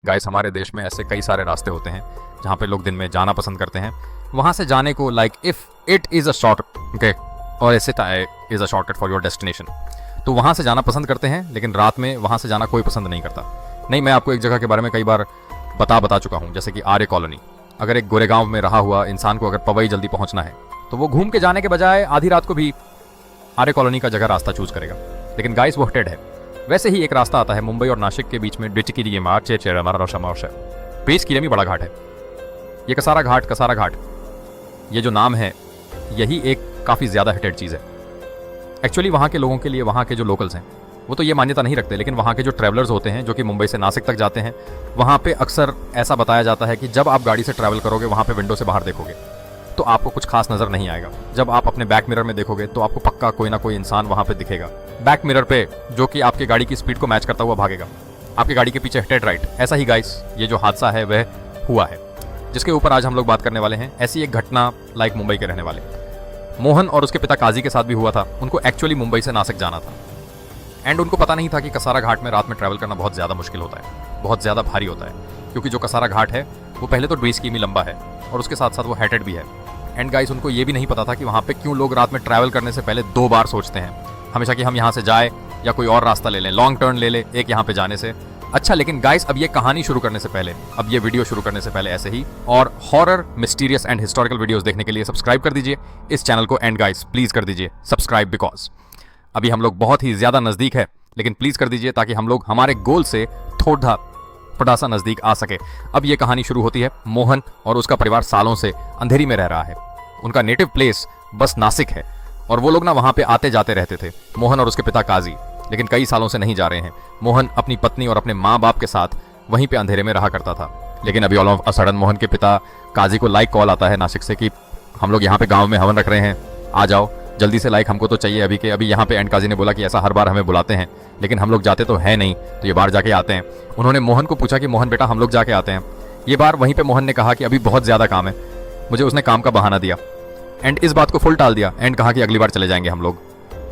Guys हमारे देश में ऐसे कई सारे रास्ते होते हैं जहाँ पे लोग दिन में जाना पसंद करते हैं। वहाँ से जाने को like if it is a short okay और ऐसे is a shortcut for your destination, तो वहाँ से जाना पसंद करते हैं, लेकिन रात में वहाँ से जाना कोई पसंद नहीं करता। नहीं, मैं आपको एक जगह के बारे में कई बार बता चुका हूँ, जैसे कि आर्य कॉलोनी। अगर एक गोरेगांव में रहा हुआ इंसान को अगर पवई जल्दी पहुँचना है तो वो घूम के जाने के बजाय आधी रात को भी आर्य कॉलोनी का जगह रास्ता चूज करेगा, लेकिन गाइस वो हटेड है। वैसे ही एक रास्ता आता है मुंबई और नासिक के बीच में, डिचकी मार्च पेज की बड़ा घाट है। ये कसारा घाट, ये जो नाम है यही एक काफ़ी ज़्यादा हिटेड चीज़ है। एक्चुअली वहाँ के लोगों के लिए, वहाँ के जो लोकल्स हैं वो तो ये मान्यता नहीं रखते, लेकिन वहाँ के जो ट्रैवलर्स होते हैं जो कि मुंबई से नासिक तक जाते हैं, वहाँ पे अक्सर ऐसा बताया जाता है कि जब आप गाड़ी से ट्रैवल करोगे, वहाँ पे विंडो से बाहर देखोगे तो आपको कुछ खास नज़र नहीं आएगा। जब आप अपने बैक मिरर में देखोगे तो आपको पक्का कोई ना कोई इंसान वहाँ पे दिखेगा बैक मिरर पे, जो कि आपकी गाड़ी की स्पीड को मैच करता हुआ भागेगा आपकी गाड़ी के पीछे हिटेड राइट। ऐसा ही गाइस ये जो हादसा है वह हुआ है, जिसके ऊपर आज हम लोग बात करने वाले हैं। ऐसी एक घटना लाइक मुंबई के रहने वाले मोहन और उसके पिता काजी के साथ भी हुआ था। उनको एक्चुअली मुंबई से नासिक जाना था एंड उनको पता नहीं था कि कसारा घाट में रात में ट्रैवल करना बहुत ज़्यादा मुश्किल होता है, बहुत ज़्यादा भारी होता है, क्योंकि जो कसारा घाट है वो पहले तो 20 किमी लंबा है और उसके साथ साथ वो हेटेड भी है। एंड गाइस उनको ये भी नहीं पता था कि वहाँ पे क्यों लोग रात में ट्रैवल करने से पहले 2 बार सोचते हैं हमेशा कि हम यहाँ से जाए या कोई और रास्ता ले लें, लॉन्ग टर्न ले लें एक यहाँ पे जाने से। अच्छा, लेकिन गाइस अब ये कहानी शुरू करने से पहले, अब ये वीडियो शुरू करने से पहले ऐसे ही और horror, mysterious and historical videos देखने के लिए सब्सक्राइब कर दीजिए इस चैनल को। एंड गाइस प्लीज़ कर दीजिए सब्सक्राइब, बिकॉज अभी हम लोग बहुत ही ज़्यादा नज़दीक है, लेकिन प्लीज़ कर दीजिए ताकि हम लोग हमारे गोल से थोड़ा सा नज़दीक आ सके। अब ये कहानी शुरू होती है। मोहन और उसका परिवार सालों से अंधेरी में रह रहा है। उनका नेटिव प्लेस बस नासिक है और वो लोग ना वहाँ पे आते जाते रहते थे, मोहन और उसके पिता काजी, लेकिन कई सालों से नहीं जा रहे हैं। मोहन अपनी पत्नी और अपने माँ बाप के साथ वहीं पे अंधेरे में रहा करता था, लेकिन अभी all of a sudden Mohan के पिता काजी को लाइक कॉल आता है नासिक से कि हम लोग यहाँ पे गाँव में हवन रख रहे हैं, आ जाओ जल्दी से, लाइक हमको तो चाहिए अभी के अभी यहाँ पे। एंड काजी ने बोला कि ऐसा हर बार हमें बुलाते हैं, लेकिन हम लोग जाते तो है नहीं, तो ये बार जाके आते हैं। उन्होंने मोहन को पूछा कि मोहन बेटा हम लोग जाके आते हैं। ये बार वहीं पे मोहन ने कहा कि अभी बहुत ज़्यादा काम है मुझे। उसने काम का बहाना दिया एंड इस बात को फुल टाल दिया एंड कहा कि अगली बार चले जाएंगे हम लोग।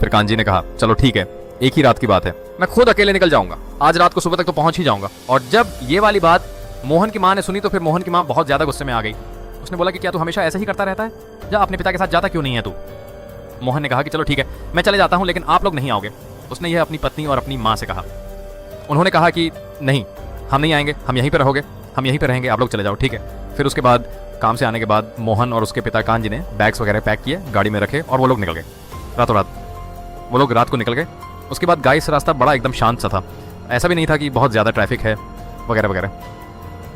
फिर कांजी ने कहा चलो ठीक है, एक ही रात की बात है, मैं खुद अकेले निकल जाऊंगा, आज रात को सुबह तक तो पहुंच ही जाऊंगा। और जब ये वाली बात मोहन की माँ ने सुनी तो फिर मोहन की माँ बहुत ज़्यादा गुस्से में आ गई। उसने बोला कि क्या तू हमेशा ऐसा ही करता रहता है, जा अपने पिता के साथ जाता क्यों नहीं है तू। मोहन ने कहा कि चलो ठीक है मैं चले जाता हूँ, लेकिन आप लोग नहीं आओगे। उसने यह अपनी पत्नी और अपनी माँ से कहा। उन्होंने कहा कि नहीं हम नहीं आएंगे, हम यहीं पर रहोगे, हम यहीं पर रहेंगे, आप लोग चले जाओ ठीक है। फिर उसके बाद काम से आने के बाद मोहन और उसके पिता कांजी ने बैग्स वगैरह पैक किए, गाड़ी में रखे और वो लोग निकल गए रातों रात। वो लोग रात को निकल गए। उसके बाद गाइस रास्ता बड़ा एकदम शांत सा था, ऐसा भी नहीं था कि बहुत ज़्यादा ट्रैफिक है वगैरह वगैरह।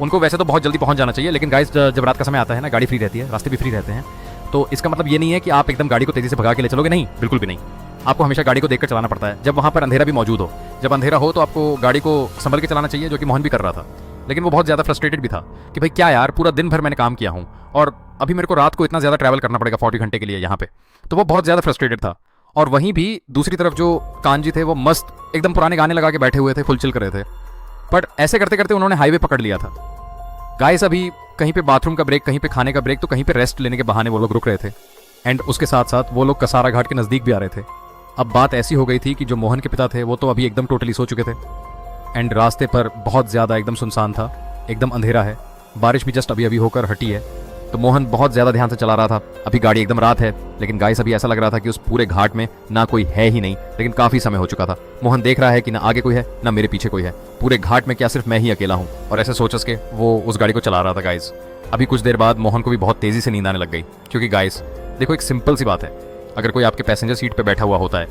उनको वैसे तो बहुत जल्दी पहुंच जाना चाहिए, लेकिन गाइस जब रात का समय आता है ना, गाड़ी फ्री रहती है, रास्ते भी फ्री रहते हैं, तो इसका मतलब ये नहीं है कि आप एकदम गाड़ी को तेज़ी से भगा के ले चलोगे, नहीं, बिल्कुल भी नहीं। आपको हमेशा गाड़ी को देखकर चलाना पड़ता है। जब वहाँ पर अंधेरा भी मौजूद हो, जब अंधेरा हो तो आपको गाड़ी को संभल के चलाना चाहिए, जो कि मोहन भी कर रहा था। लेकिन वो बहुत ज़्यादा फ्रस्ट्रेटेड भी था कि भाई क्या यार, पूरा दिन भर मैंने काम किया हूँ और अभी मेरे को रात को इतना ज़्यादा ट्रैवल करना पड़ेगा 40 घंटे के लिए यहाँ पे, तो वो बहुत ज़्यादा फ्रस्ट्रेटेड था। और वहीं भी दूसरी तरफ जो कांजी थे वो मस्त एकदम पुराने गाने लगा के बैठे हुए थे, फुल चिल कर रहे थे। बट ऐसे करते करते उन्होंने हाईवे पकड़ लिया था। गाइस अभी कहीं पे बाथरूम का ब्रेक, कहीं पे खाने का ब्रेक, तो कहीं पे रेस्ट लेने के बहाने वो लोग रुक रहे थे। एंड उसके साथ साथ वो लोग कसारा घाट के नज़दीक भी आ रहे थे। अब बात ऐसी हो गई थी कि जो मोहन के पिता थे वो तो अभी एकदम टोटली सो चुके थे एंड रास्ते पर बहुत ज़्यादा एकदम सुनसान था, एकदम अंधेरा है, बारिश भी जस्ट अभी अभी होकर हटी है, तो मोहन बहुत ज़्यादा ध्यान से चला रहा था। अभी गाड़ी एकदम रात है, लेकिन गाइस अभी ऐसा लग रहा था कि उस पूरे घाट में ना कोई है ही नहीं, लेकिन काफ़ी समय हो चुका था। मोहन देख रहा है कि ना आगे कोई है ना मेरे पीछे कोई है, पूरे घाट में क्या सिर्फ मैं ही अकेला हूँ, और ऐसे सोच के वो उस गाड़ी को चला रहा था। गाइस अभी कुछ देर बाद मोहन को भी बहुत तेज़ी से नींद आने लग गई, क्योंकि गाइस देखो एक सिंपल सी बात है, अगर कोई आपके पैसेंजर सीट पर बैठा हुआ होता है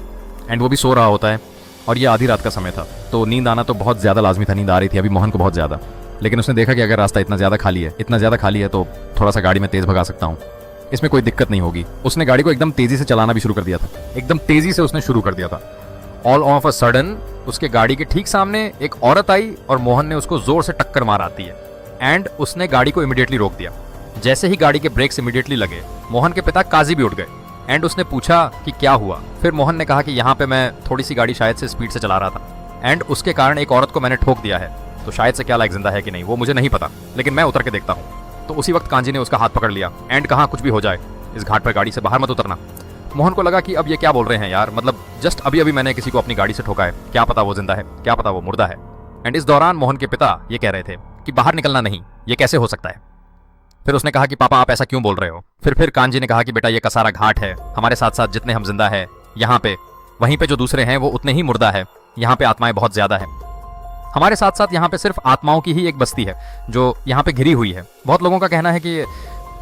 एंड वो भी सो रहा होता है और ये आधी रात का समय था, तो नींद आना तो बहुत ज़्यादा लाजमी था। नींद आ रही थी अभी मोहन को बहुत ज़्यादा, लेकिन उसने देखा कि अगर रास्ता इतना ज़्यादा खाली है तो थोड़ा सा गाड़ी में तेज़ भगा सकता हूँ, इसमें कोई दिक्कत नहीं होगी। उसने गाड़ी को एकदम तेज़ी से चलाना भी शुरू कर दिया था, एकदम तेज़ी से उसने शुरू कर दिया था। ऑल ऑफ अ सडन उसके गाड़ी के ठीक सामने एक औरत आई और मोहन ने उसको ज़ोर से टक्कर मार आती है एंड उसने गाड़ी को इमीडिएटली रोक दिया। जैसे ही गाड़ी के ब्रेक्स इमीडिएटली लगे, मोहन के पिता काजी भी उठ गए एंड उसने पूछा कि क्या हुआ। फिर मोहन ने कहा कि यहाँ पे मैं थोड़ी सी गाड़ी शायद से स्पीड से चला रहा था एंड उसके कारण एक औरत को मैंने ठोक दिया है, तो शायद से क्या लाइक जिंदा है कि नहीं वो मुझे नहीं पता, लेकिन मैं उतर के देखता हूँ। तो उसी वक्त कांजी ने उसका हाथ पकड़ लिया एंड कहा कुछ भी हो जाए इस घाट पर गाड़ी से बाहर मत उतरना। मोहन को लगा कि अब ये क्या बोल रहे हैं यार, मतलब जस्ट अभी अभी मैंने किसी को अपनी गाड़ी से ठोका है, क्या पता वो जिंदा है, क्या पता वो मुर्दा है। एंड इस दौरान मोहन के पिता ये कह रहे थे कि बाहर निकलना नहीं, ये कैसे हो सकता है। फिर उसने कहा कि पापा आप ऐसा क्यों बोल रहे हो। फिर कान्जी ने कहा कि बेटा ये कसारा घाट है, हमारे साथ साथ जितने हम जिंदा है यहाँ पे, वहीं पे जो दूसरे हैं वो उतने ही मुर्दा है, यहाँ पे आत्माएं बहुत ज्यादा है। हमारे साथ साथ यहाँ पे सिर्फ आत्माओं की ही एक बस्ती है जो यहाँ पे घिरी हुई है। बहुत लोगों का कहना है कि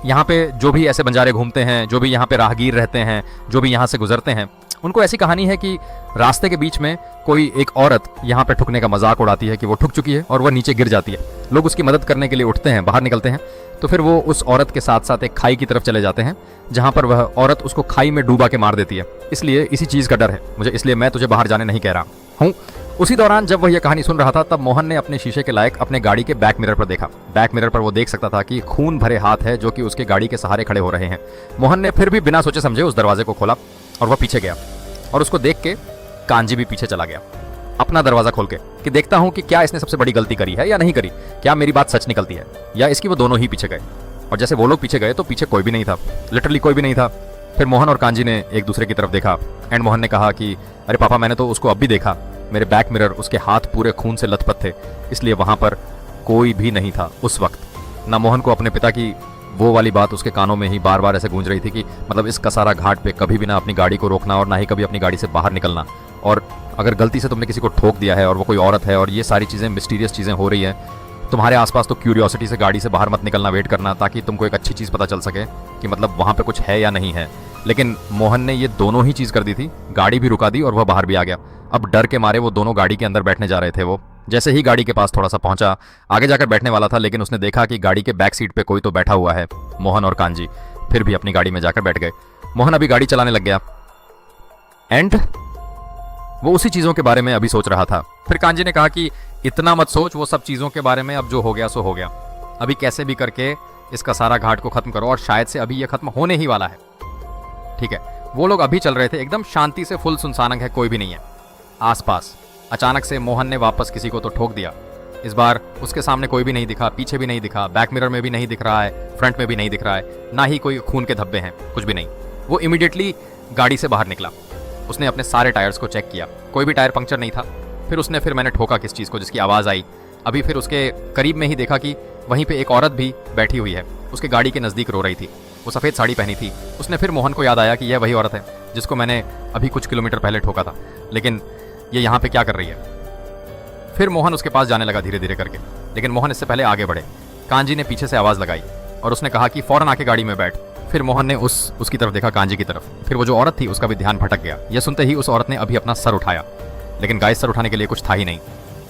यहाँ पे जो भी ऐसे बंजारे घूमते हैं, जो भी यहाँ पे राहगीर रहते हैं, जो भी यहाँ से गुजरते हैं, उनको ऐसी कहानी है कि रास्ते के बीच में कोई एक औरत यहाँ पे ठुकने का मजाक उड़ाती है कि वो ठुक चुकी है और वह नीचे गिर जाती है। लोग उसकी मदद करने के लिए उठते हैं, बाहर निकलते हैं, तो फिर वो उस औरत के साथ साथ एक खाई की तरफ चले जाते हैं जहाँ पर वह औरत उसको खाई में डूबा के मार देती है। इसलिए इसी चीज़ का डर है मुझे, इसलिए मैं तुझे बाहर जाने नहीं कह रहा हूँ। उसी दौरान जब वह यह कहानी सुन रहा था तब मोहन ने अपने शीशे के लायक अपने गाड़ी के बैक मिरर पर देखा। बैक मिरर पर वो देख सकता था कि खून भरे हाथ है जो कि उसके गाड़ी के सहारे खड़े हो रहे हैं। मोहन ने फिर भी बिना सोचे समझे उस दरवाजे को खोला और वह पीछे गया और उसको देख के कांजी भी पीछे चला गया अपना दरवाजा खोल के कि देखता हूं कि क्या इसने सबसे बड़ी गलती करी है या नहीं करी, क्या मेरी बात सच निकलती है या इसकी। वो दोनों ही पीछे गए और जैसे वो लोग पीछे गए तो पीछे कोई भी नहीं था, लिटरली कोई भी नहीं था। फिर मोहन और कांजी ने एक दूसरे की तरफ देखा एंड मोहन ने कहा कि अरे पापा मैंने तो उसको अब भी देखा, मेरे बैक मिरर उसके हाथ पूरे खून से लथपथ थे, इसलिए वहां पर कोई भी नहीं था उस वक्त। ना मोहन को अपने पिता की वो वाली बात उसके कानों में ही बार बार ऐसे गूंज रही थी कि मतलब इस कसारा घाट पे कभी भी ना अपनी गाड़ी को रोकना और ना ही कभी अपनी गाड़ी से बाहर निकलना, और अगर गलती से तुमने किसी को ठोक दिया है और वो कोई औरत है और ये सारी चीज़ें मिस्टीरियस चीज़ें हो रही है तुम्हारे आसपास, तो क्यूरियोसिटी से गाड़ी से बाहर मत निकलना, वेट करना ताकि तुमको एक अच्छी चीज़ पता चल सके कि मतलब वहाँ पे कुछ है या नहीं है। लेकिन मोहन ने ये दोनों ही चीज़ कर दी थी, गाड़ी भी रुका दी और वह बाहर भी आ गया। अब डर के मारे वो दोनों गाड़ी के अंदर बैठने जा रहे थे। वो जैसे ही गाड़ी के पास थोड़ा सा पहुंचा, आगे जाकर बैठने वाला था, लेकिन उसने देखा कि गाड़ी के बैक सीट पे कोई तो बैठा हुआ है। मोहन और कांजी फिर भी अपनी गाड़ी में जाकर बैठ गए। मोहन अभी गाड़ी चलाने लग गया एंड वो उसी चीज़ों के बारे में अभी सोच रहा था। फिर कांजी ने कहा कि इतना मत सोच वो सब चीज़ों के बारे में, अब जो हो गया सो हो गया, अभी कैसे भी करके इसका सारा घाट को खत्म करो और शायद से अभी ये खत्म होने ही वाला है। ठीक है, वो लोग अभी चल रहे थे एकदम शांति से, फुल सुनसान है, कोई भी नहीं है आसपास। अचानक से मोहन ने वापस किसी को तो ठोक दिया। इस बार उसके सामने कोई भी नहीं दिखा, पीछे भी नहीं दिखा, बैक मिरर में भी नहीं दिख रहा है, फ्रंट में भी नहीं दिख रहा है, ना ही कोई खून के धब्बे हैं, कुछ भी नहीं। वो इमीडिएटली गाड़ी से बाहर निकला, उसने अपने सारे टायर्स को चेक किया, कोई भी टायर पंक्चर नहीं था। फिर मैंने ठोका किस चीज़ को जिसकी आवाज़ आई। अभी फिर उसके करीब में ही देखा कि वहीं पे एक औरत भी बैठी हुई है, उसके गाड़ी के नज़दीक रो रही थी, वो सफ़ेद साड़ी पहनी थी। उसने फिर मोहन को याद आया कि यह वही औरत है जिसको मैंने अभी कुछ किलोमीटर पहले ठोका था, लेकिन ये यहाँ पे क्या कर रही है। फिर मोहन उसके पास जाने लगा धीरे धीरे करके, लेकिन मोहन इससे पहले आगे बढ़े। कांजी ने पीछे से आवाज़ लगाई और उसने कहा कि फ़ौरन आके गाड़ी में बैठ। फिर मोहन ने उसकी तरफ देखा, कांजी की तरफ। फिर वो जो औरत थी उसका भी ध्यान भटक गया। यह सुनते ही उस औरत ने अभी अपना सर उठाया, लेकिन गाइस सर उठाने के लिए कुछ था ही नहीं।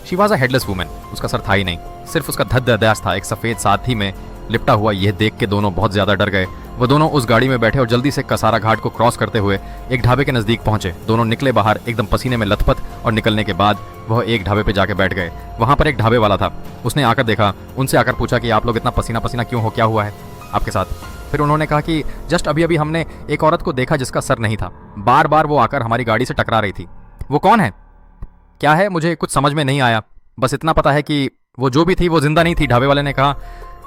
She was a headless women, उसका सर था ही नहीं, सिर्फ उसका धड़ था एक सफ़ेद साथी में लिपटा हुआ। यह देख के दोनों बहुत ज़्यादा डर गए। वो दोनों उस गाड़ी में बैठे और जल्दी से कसारा घाट को क्रॉस करते हुए एक ढाबे के नज़दीक पहुंचे। दोनों निकले बाहर एकदम पसीने में लथपथ, और निकलने के बाद वह एक ढाबे पे जाके बैठ गए। वहाँ पर एक ढाबे वाला था, उसने आकर देखा, उनसे आकर पूछा कि आप लोग इतना पसीना पसीना क्यों हो, क्या हुआ है आपके साथ। फिर उन्होंने कहा कि जस्ट अभी अभी हमने एक औरत को देखा जिसका सर नहीं था, बार बार वो आकर हमारी गाड़ी से टकरा रही थी। वो कौन है, क्या है, मुझे कुछ समझ में नहीं आया, बस इतना पता है कि वो जो भी थी वो जिंदा नहीं थी। ढाबे वाले ने कहा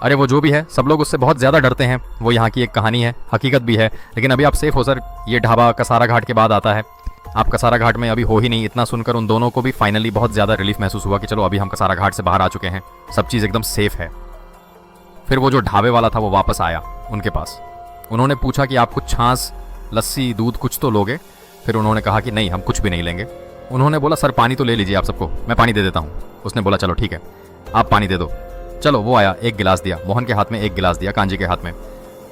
अरे वो जो भी है सब लोग उससे बहुत ज़्यादा डरते हैं, वो यहाँ की एक कहानी है, हकीकत भी है, लेकिन अभी आप सेफ हो सर। ये ढाबा कसारा घाट के बाद आता है, आप कसारा घाट में अभी हो ही नहीं। इतना सुनकर उन दोनों को भी फाइनली बहुत ज़्यादा रिलीफ महसूस हुआ कि चलो अभी हम कसारा घाट से बाहर आ चुके हैं, सब चीज़ एकदम सेफ है। फिर वो जो ढाबे वाला था वो वापस आया उनके पास। उन्होंने पूछा कि आप कुछ छाछ, लस्सी, दूध कुछ तो लोगे। फिर उन्होंने कहा कि नहीं हम कुछ भी नहीं लेंगे। उन्होंने बोला सर पानी तो ले लीजिए आप सबको, मैं पानी दे देता हूँ। उसने बोला चलो ठीक है आप पानी दे दो। चलो वो आया, एक गिलास दिया, मोहन के हाथ में एक गिलास दिया, कांजी के हाथ में।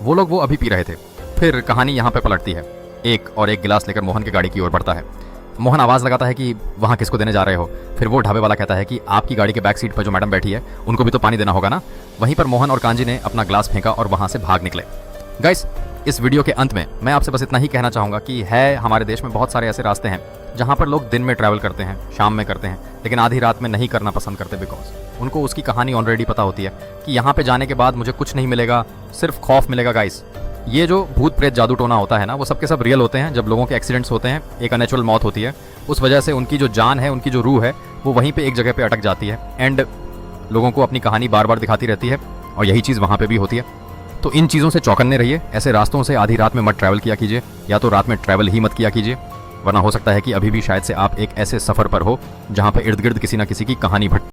वो लोग वो अभी पी रहे थे। फिर कहानी यहाँ पे पलटती है, एक गिलास लेकर मोहन की गाड़ी की ओर बढ़ता है। मोहन आवाज़ लगाता है कि वहाँ किसको देने जा रहे हो। फिर वो ढाबे वाला कहता है कि आपकी गाड़ी के बैक सीट पर जो मैडम बैठी है उनको भी तो पानी देना होगा ना। वहीं पर मोहन और कांजी ने अपना ग्लास फेंका और वहाँ से भाग निकले। गाइस इस वीडियो के अंत में मैं आपसे बस इतना ही कहना चाहूँगा कि है हमारे देश में बहुत सारे ऐसे रास्ते हैं जहाँ पर लोग दिन में ट्रैवल करते हैं, शाम में करते हैं, लेकिन आधी रात में नहीं करना पसंद करते, बिकॉज उनको उसकी कहानी ऑलरेडी पता होती है कि यहाँ पे जाने के बाद मुझे कुछ नहीं मिलेगा, सिर्फ खौफ मिलेगा। गाइस ये जो भूत प्रेत जादू टोना होता है ना, वो सबके सब रियल होते हैं। जब लोगों के एक्सीडेंट्स होते हैं, एक अननेचुरल मौत होती है, उस वजह से उनकी जो जान है, उनकी जो रूह है, वो वहीं पे एक जगह पे अटक जाती है एंड लोगों को अपनी कहानी बार बार दिखाती रहती है, और यही चीज़ वहाँ पे भी होती है। तो इन चीज़ों से चौकन्ने रहिए, ऐसे रास्तों से आधी रात में मत ट्रैवल किया कीजिए, या तो रात में ट्रैवल ही मत किया कीजिए, वरना हो सकता है कि अभी भी शायद से आप एक ऐसे सफ़र पर हो जहाँ पर इर्द गिर्द किसी ना किसी की कहानी भट